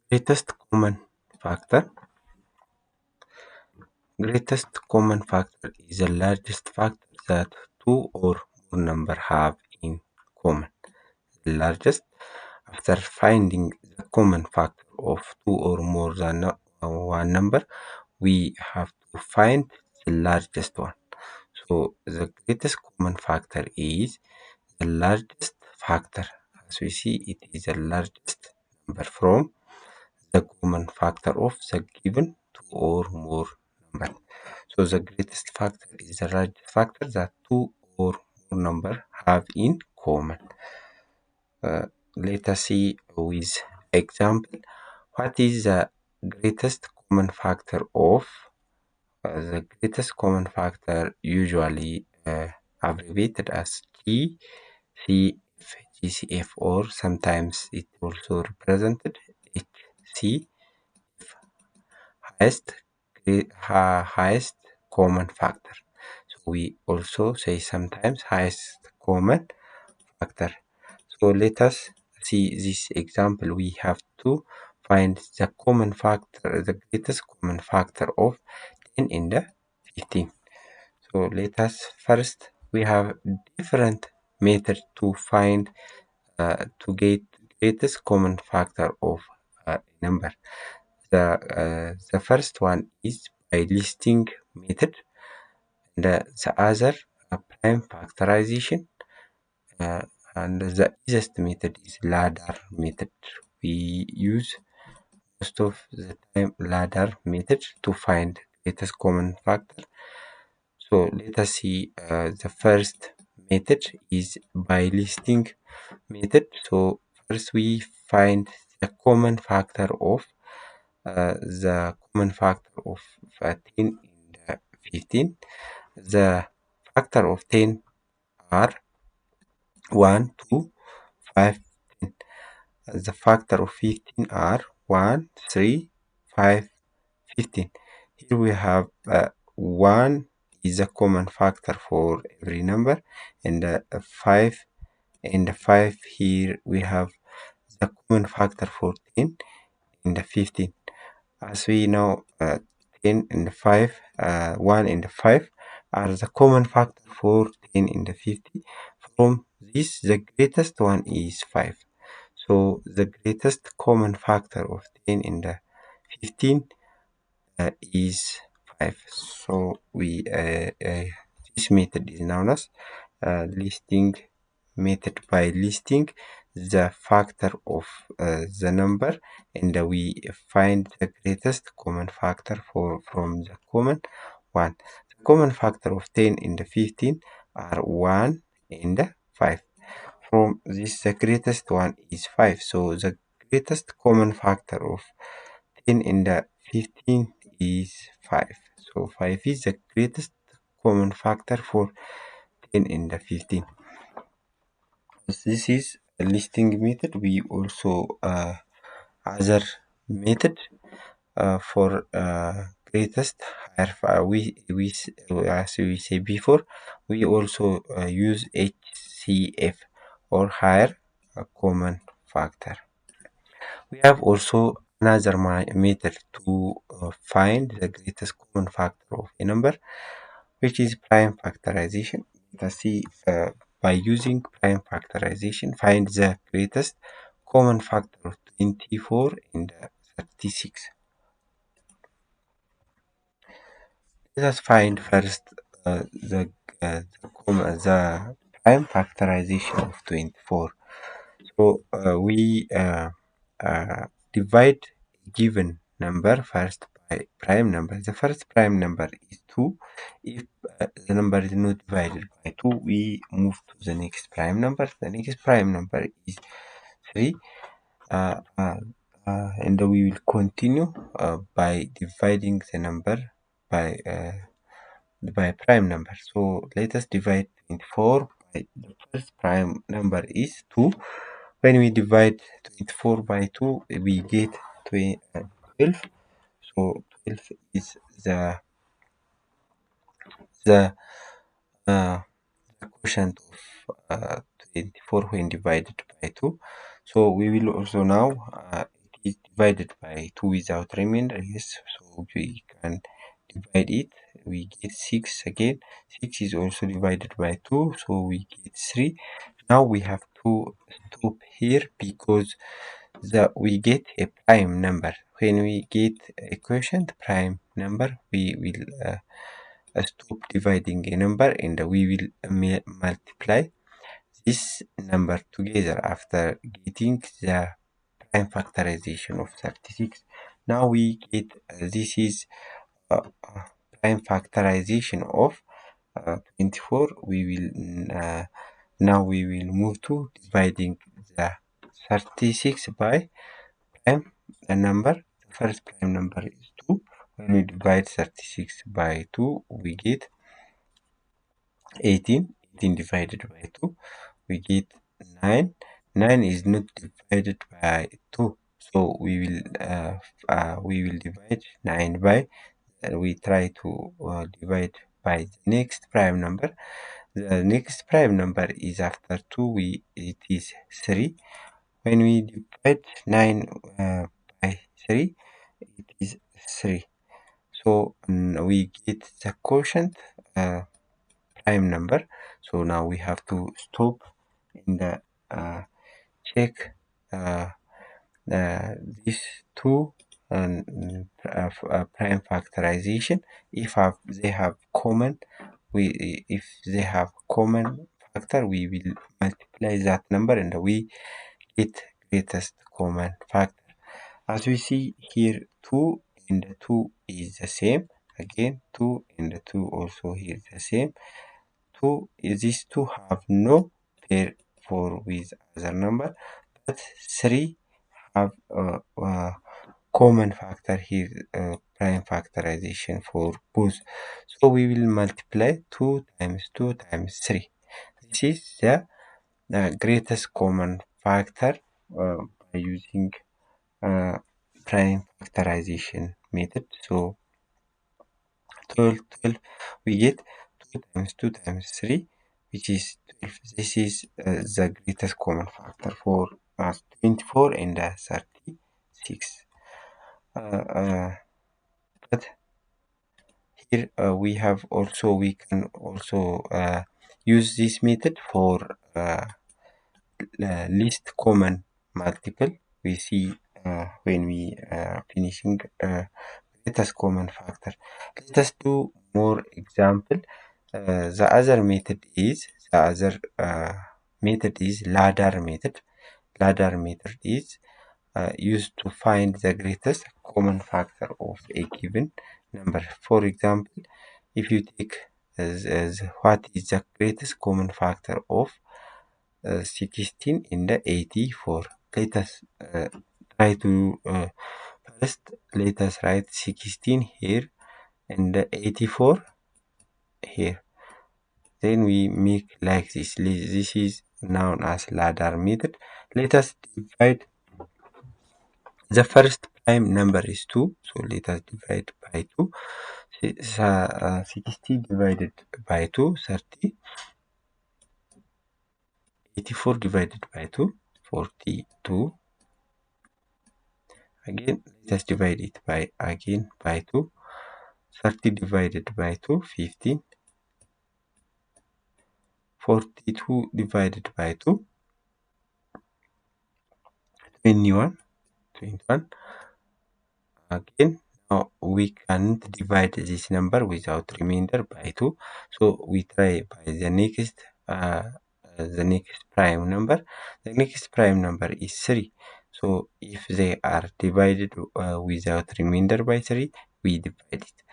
Greatest common factor. Greatest common factor is the largest factor that two or more numbers have in common. The largest. After finding the common factor of two or more than one number, we have to find the largest one. So the greatest common factor is the largest factor. As we see, it is the largest number from the common factor of the given two or more number. So the greatest factor is the largest factor that two or more number have in common. Let us see with example. What is the greatest common factor of the greatest common factor usually abbreviated as GCF, or sometimes it also represented HC, highest common factor. So we also say sometimes highest common factor. So let us see this example. We have to find the common factor, the greatest common factor of 10 in the 15. So let us first, we have different methods to find to get greatest common factor of a number. The first one is by listing method, and the other prime factorization, uh, and the easiest method is ladder method. We use most of the time ladder method to find greatest common factor. So let us see, the first method is by listing method. So first we find the common factor of the common factor of 10 in the 15. The factor of 10 are 1, 2, 5, 10. The factor of 15 are 1, 3, 5, 15. Here we have 1 is a common factor for every number, and 5 and 5 here we have the common factor for 10 and 15. As we know, 10 and 5, 1 and 5 are the common factor for 10 and 50. From this, the greatest one is 5. So the greatest common factor of 10 and 15 is 5. So we this method is known as listing method, by listing the factor of the number, and we find the greatest common factor from the common one. The common factor of 10 and 15 are 1 and 5. From this, the greatest one is 5. So the greatest common factor of 10 and 15 is 5. So 5 is the greatest common factor for 10 and 15. This is a listing method. We also other method for greatest higher. As we say before, we also use HCF, or higher common factor. We have also another method to find the greatest common factor of a number, which is prime factorization. Let's see, by using prime factorization, find the greatest common factor of 24 and 36. Let us find first the prime factorization of 24. So we divide a given number first by prime number. The first prime number is 2. If the number is not divided by 2, we move to the next prime number. The next prime number is 3. And we will continue by dividing the number by prime number. So let us divide 24 by the first prime number is 2. When we divide 24 by 2, we get 12. So 12 is the uh, quotient of 24 when divided by 2. So we will also now, it is divided by 2 without remainder. Yes, so we can divide it. We get 6 again. 6 is also divided by 2, so we get 3. Now we have to stop here because we get a prime number. When we get a quotient prime number, we will stop dividing a number and we will multiply this number together after getting the prime factorization of 36. Now we get this is prime factorization of 24. We will now we will move to dividing the 36 by prime number. The first prime number is 2. When we divide 36 by 2, we get 18. 18 divided by 2, we get 9. 9 is not divided by 2, so we will divide 9 by, we try to divide by the next prime number. The next prime number is after 2, it is 3. When we divide 9 by 3, it is 3. So we get the quotient prime number. So now we have to stop in the check these two prime factorization. If they have common, if they have common factor, we will multiply that number and we get greatest common factor. As we see here, 2 and 2 is the same. Again, 2 and 2 also here is the same. These two have no pair for with other number, but 3 have common factor here, prime factorization for both. So we will multiply 2 times 2 times 3. This is the greatest common factor by using prime factorization method. So 12, 12, we get 2 times 2 times 3, which is 12. This is the greatest common factor for 24 and 36. But here we can also use this method for least common multiple. We see when we finishing greatest common factor. Let us do more example. The other method is ladder method. Ladder method is used to find the greatest common factor of a given number. For example, if you take as what is the greatest common factor of 16 and 84. Let us try to first let us write 16 here and 84 here. Then we make like this. This is known as ladder method. Let us divide. The first prime number is 2, so let us divide by 2. 60 divided by 2, 30. 84 divided by 2, 42. Again, let us divide it by 2. 30 divided by 2, 15. 42 divided by 2, 21. 21. Again, now we can't divide this number without remainder by 2. So we try by the next prime number. The next prime number is 3. So if they are divided without remainder by 3, we divide it.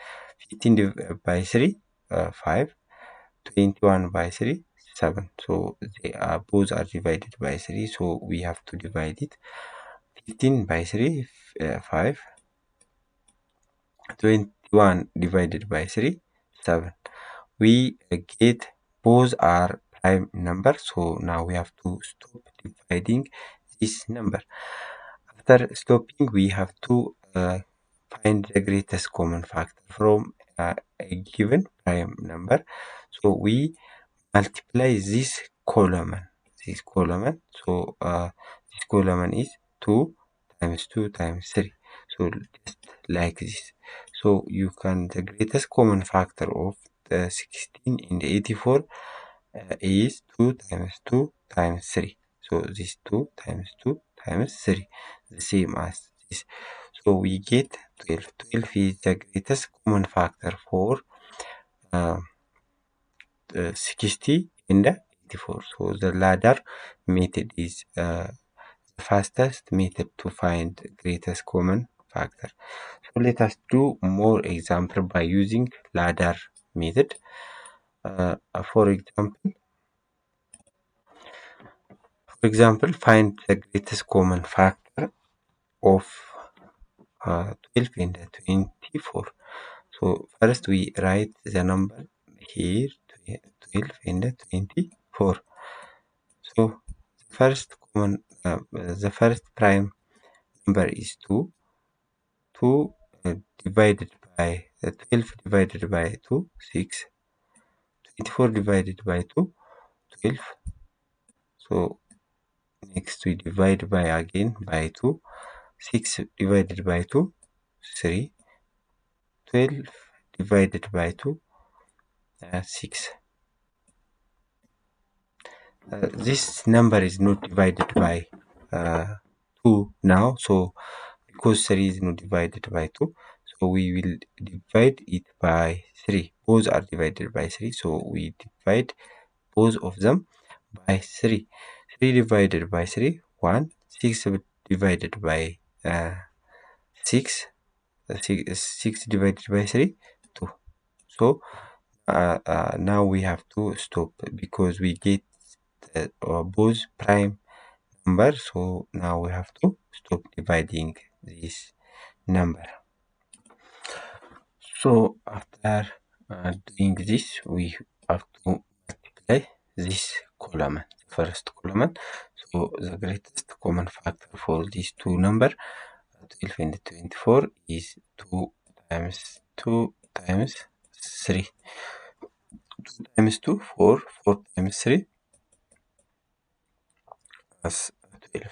15 by 3, 5. 21 by 3, 7. So they are both are divided by 3, so we have to divide it. 15 by 3, 5. 21 divided by 3, 7. We get both are prime number, so now we have to stop dividing this number. After stopping, we have to find the greatest common factor from a given prime number. So we multiply this column. So this column is 2 times 2 times 3. So just like this. So you can, the greatest common factor of the 16 and 84 is 2 times 2 times 3. So this 2 times 2 times 3, the same as this. So we get 12. 12 is the greatest common factor for uh, 60 and 84. So the ladder method is the fastest method to find greatest common factor. So let us do more example by using ladder method. For example, find the greatest common factor of 12 and 24. So first we write the number here, 12 and 24. So the first prime number is 2. 2 divided by 12 divided by 2, 6. 24 divided by 2, 12. So next we divide by again by 2. 6 divided by 2, 3. 12 divided by 2, 6. This number is not divided by 2 now, so because 3 is not divided by 2, so we will divide it by 3. Both are divided by 3, so we divide both of them by 3. 3 divided by 3, 1. 6 divided by 6, 6 divided by 3, 2. So now we have to stop because we get both prime number. So now we have to stop dividing this number. So after doing this, we have to multiply this column, first column. So the greatest common factor for these two numbers, 12 and 24, is 2 times 2 times 3. 2 times 2, 4. 4 times 3 is 12.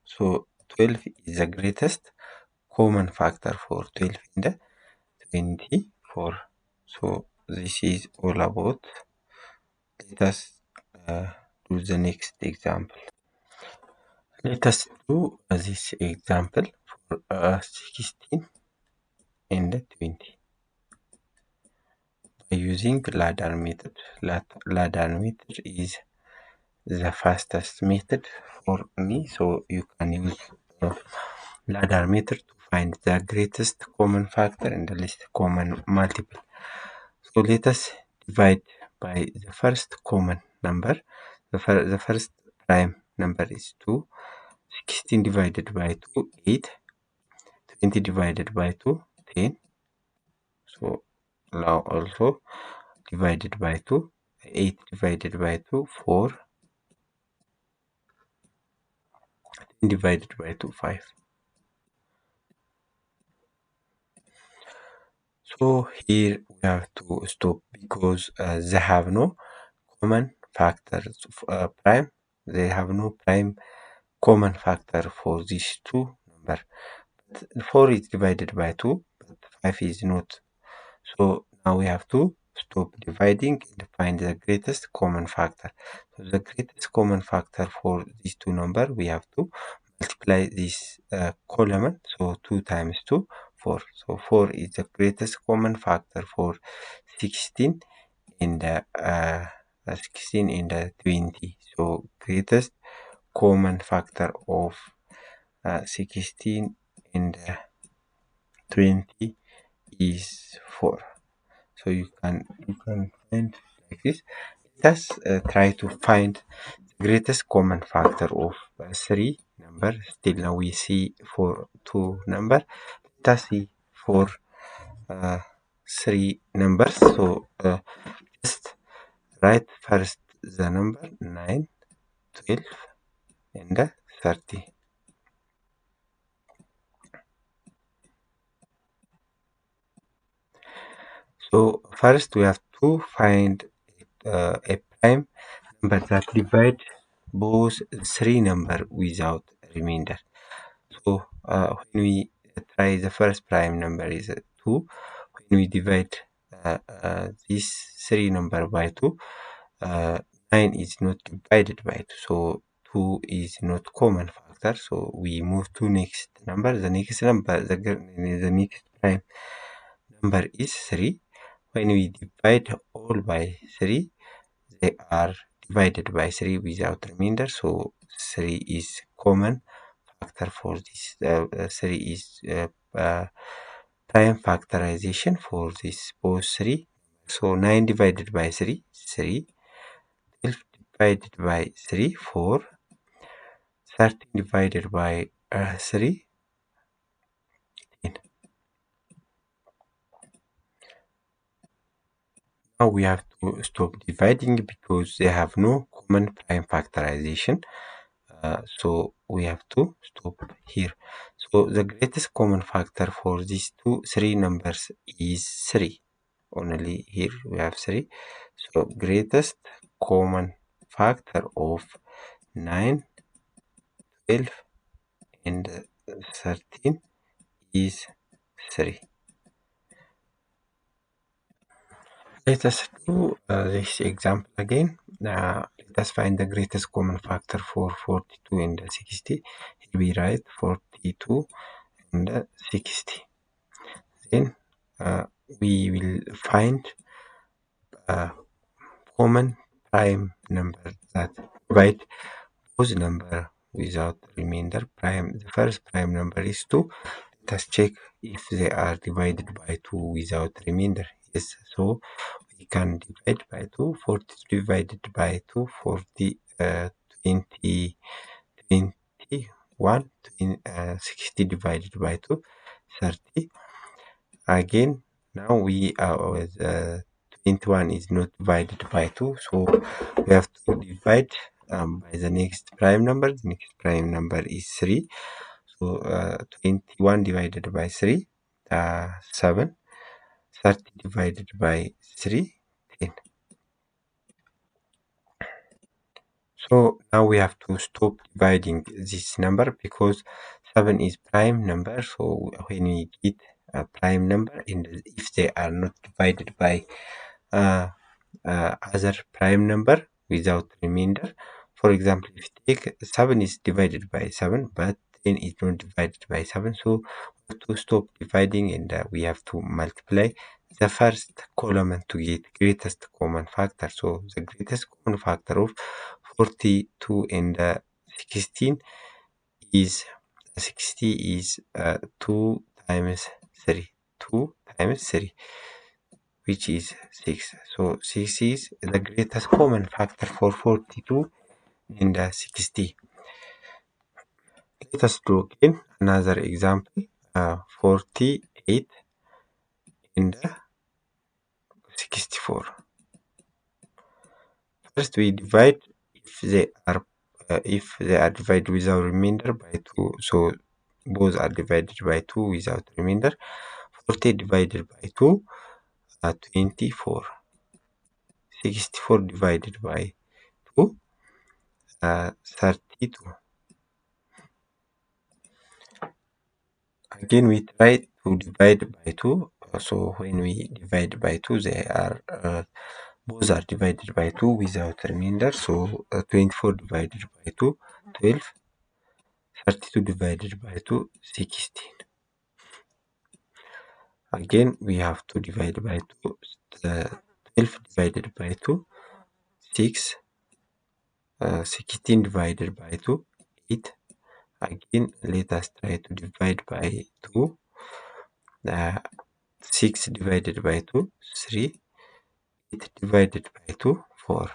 So 12 is the greatest common factor for 12 and 24. So this is all about. Let us do the next example. Let us do this example for 16 and 20 by using ladder method. Ladder method is the fastest method for me, so you can use ladder method to find the greatest common factor and the least common multiple. So let us divide by the first common number. The first prime number is 2. 16 divided by 2, 8. 20 divided by 2, 10. So now also divided by 2. 8 divided by 2, 4. 10 divided by 2, 5. So here we have to stop because they have no common factors. Prime, they have no prime common factor for these two numbers. 4 is divided by 2, but 5 is not. So now we have to stop dividing and find the greatest common factor. So the greatest common factor for these two numbers, we have to multiply this column. So 2 times 2, 4. So 4 is the greatest common factor for 16 and 16 and 20. So greatest common factor of 16 and 20 is 4. So you can find like this. Let us try to find the greatest common factor of 3 number. Still now we see for 2 number. Let us see for 3 numbers. So just write first the number 9, 12 and 30. So first we have to find a prime number that divide both 3 number without remainder. So So when we try the first prime number is 2, when we divide this 3 number by 2, uh, 9 is not divided by 2, so 2 is not common factor, so we move to next number. The next number, the next prime number is 3. When we divide all by 3, they are divided by 3 without remainder, so 3 is common factor for this. 3 is prime factorization for this both 3. So 9 divided by 3, 3. 12 divided by 3, 4. 13 divided by 3, 10. Now we have to stop dividing because they have no common prime factorization. So we have to stop here. So the greatest common factor for these three numbers is 3. Only here we have 3. So greatest common factor of 9, 12, and 13 is 3. Let us do this example again. Let us find the greatest common factor for 42 and 60. Here we write 42 and 60. Then we will find a common prime number that divide both number without remainder. The first prime number is 2. Let us check if they are divided by 2 without remainder. Yes, so we can divide by 2. 42 divided by 2, 40, 20, 21, 60 divided by 2, 30. Again, now we are with 21 is not divided by 2, so we have to divide by the next prime number. The next prime number is 3. So 21 divided by 3, 7. 30 divided by 3, 10. So now we have to stop dividing this number because 7 is prime number. So when we get a prime number, and if they are not divided by uh, other prime number without remainder, for example, if you take 7 is divided by 7, but 10 is not divided by 7, so we have to stop dividing, and we have to multiply the first column to get greatest common factor. So the greatest common factor of 42 and 16 is 60 is 2 times 3. 2 times 3, which is 6. So 6 is the greatest common factor for 42 and 60. Let us do again another example. 48 and 64. First we divide if they are divided without remainder by 2. So both are divided by 2 without remainder. 40 divided by 2, 24. 64 divided by 2, 32. Again, we try to divide by 2. So when we divide by 2, they are both are divided by 2 without remainder. So 24 divided by 2, 12. 32 divided by 2, 16. Again, we have to divide by 2. 12 divided by 2, 6. 16 divided by 2, 8. Again, let us try to divide by 2. 6 divided by 2, 3. 8 divided by 2, 4.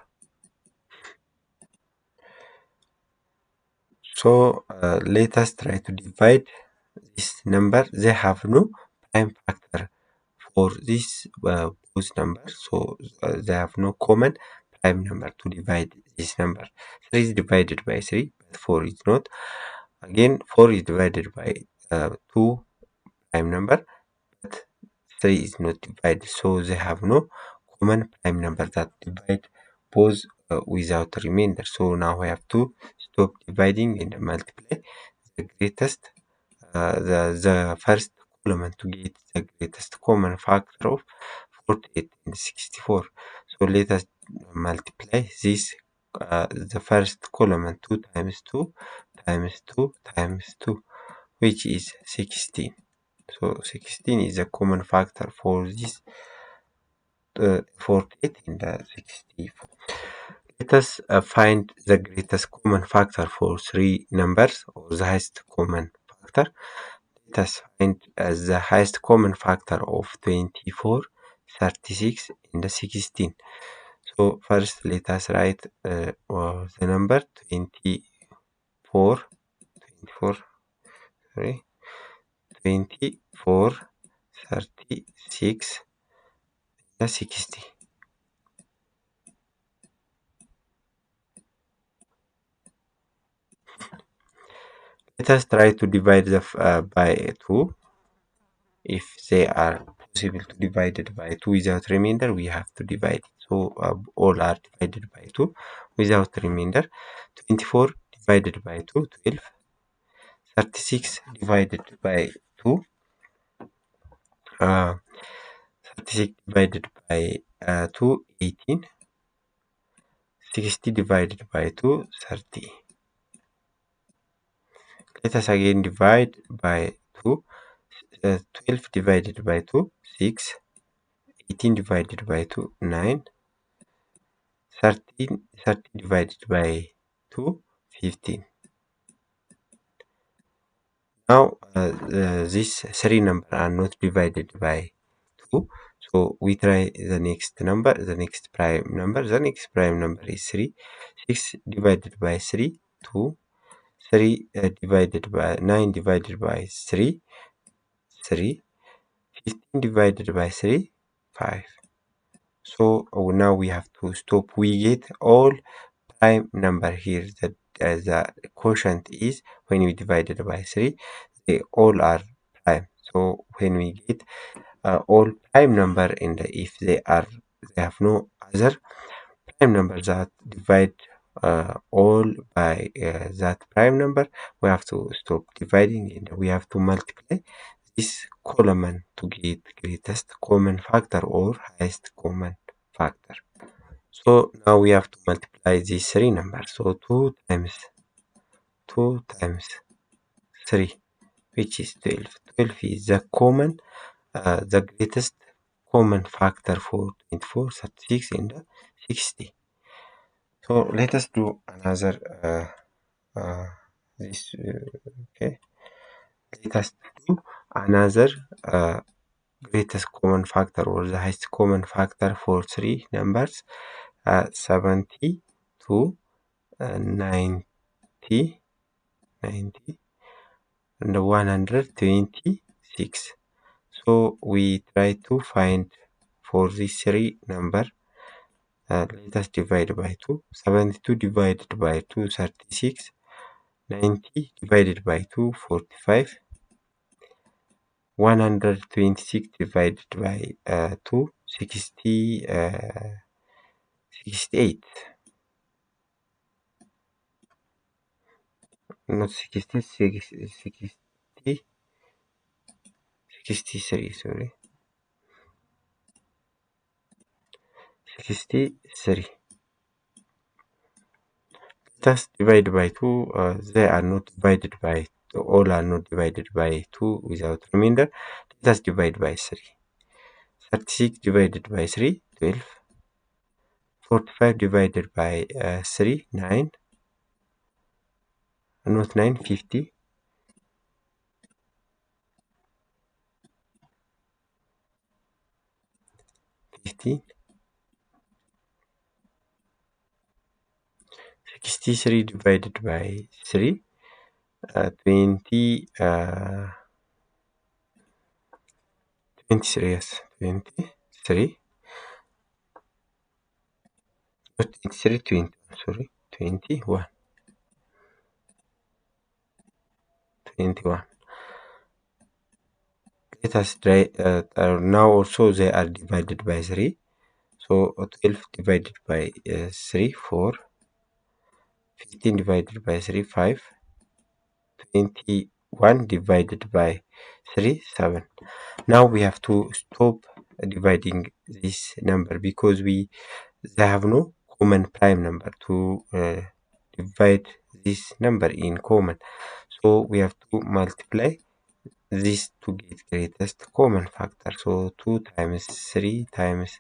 So let us try to divide this number. They have no prime factor for this both numbers, so they have no common prime number to divide this number. 3 is divided by 3, but 4 is not. Again, 4 is divided by 2 prime number, but 3 is not divided, so they have no common prime number that divide both without remainder. So now we have to stop dividing and multiply the greatest the first column to get the greatest common factor of 48 and 64. So let us multiply this the first column 2 times 2 times 2 times 2, which is 16. So 16 is a common factor for this 48 and 64. Let us find the greatest common factor for three numbers, or the highest common factor. Let us find the highest common factor of 24, 36, and 16. So first let us write the number 24, 24, sorry, 24, 36, and 60. Let us try to divide by 2. If they are possible to divide it by 2 without remainder, we have to divide it. So all are divided by 2 without remainder. 24 divided by 2, 12. 36 divided by 2. 36 divided by 2, 18. 60 divided by 2, 30. Let us again divide by 2. 12 divided by 2, 6. 18 divided by 2, 9. 30 divided by 2, 15. Now these three numbers are not divided by 2. So we try the next number, the next prime number. The next prime number is 3. 6 divided by 3, 2. 3 divided by 9 divided by 3, 3. 15 divided by 3, 5. So now we have to stop. We get all prime number here. That the quotient is when we divide it by 3, they all are prime. So when we get all prime number, and if they have no other prime number that divide all by that prime number, we have to stop dividing and we have to multiply this column to get greatest common factor or highest common factor. So now we have to multiply these three numbers. So 2 times 3, which is 12. 12 is the greatest common factor for 24, 36, and 60. So let us do another this okay. Let us do another greatest common factor or the highest common factor for three numbers 72, 90, 90, and 126. So we try to find for these three number. Let us divide by 2. 72 divided by 2, 36. 90 divided by 2, 45. 126 divided by 2, 60, 68. Not 60, 63, sorry. 63. Just divide by 2. They are not divided by, all are not divided by 2 without remainder. Just divide by 3. 36 divided by 3, 12. 45 divided by 3, 9. Not 9, 50. 15. 63 divided by 3, 20, 23, yes, 23, not 23, 20, sorry, 21, 21. Let us try, now also they are divided by 3, so 12 divided by 3, 4, 15 divided by 3, 5, 20 1 divided by 3, 7. Now we have to stop dividing this number because they have no common prime number to divide this number in common. So we have to multiply this to get greatest common factor. So 2 times 3 times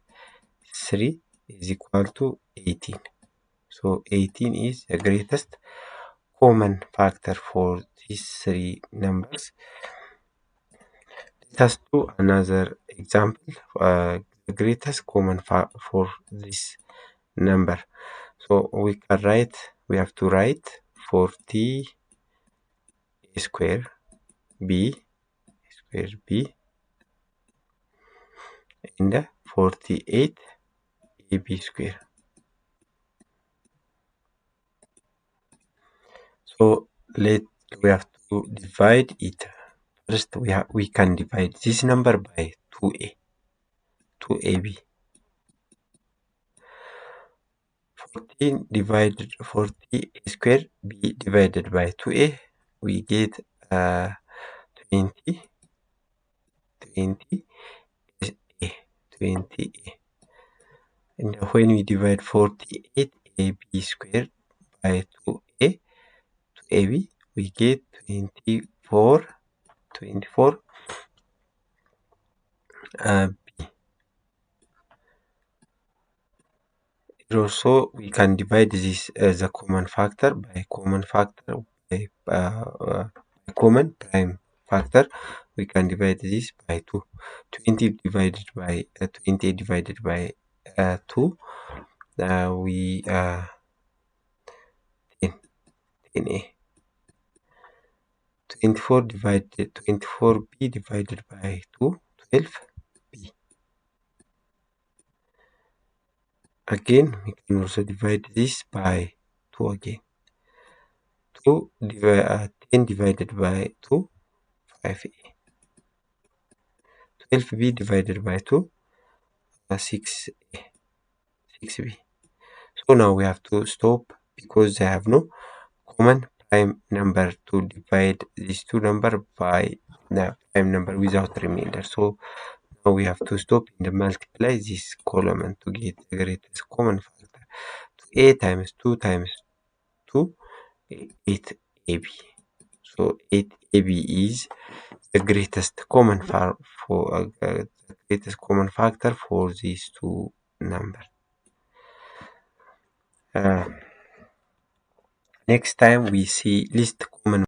3 is equal to 18. So 18 is the greatest common factor for these three numbers. Let us do another example. The greatest common for this number. So we have to write 40 square b square b in the 48 ab square. So we have to divide it. First we can divide this number by 2ab. 40 square b divided by 2a, we get 20 20 a 20a. And when we divide 48ab squared by 2ab, we get 24 b. Also, we can divide this as a common factor by common prime factor. We can divide this by 2. 20 divided by 20 divided by 2, we 10 10a. 24b divided by 2, 12b. Again, we can also divide this by 2 again. 10 divided by 2, 5a. 12b divided by 2, 6a, 6b. So now we have to stop because they have no common prime number to divide these two numbers by the prime number without remainder. So now we have to stop and multiply this column to get the greatest common factor. A times 2 times 2, 8ab. So 8ab is the greatest common factor for these two numbers. Next time we see least common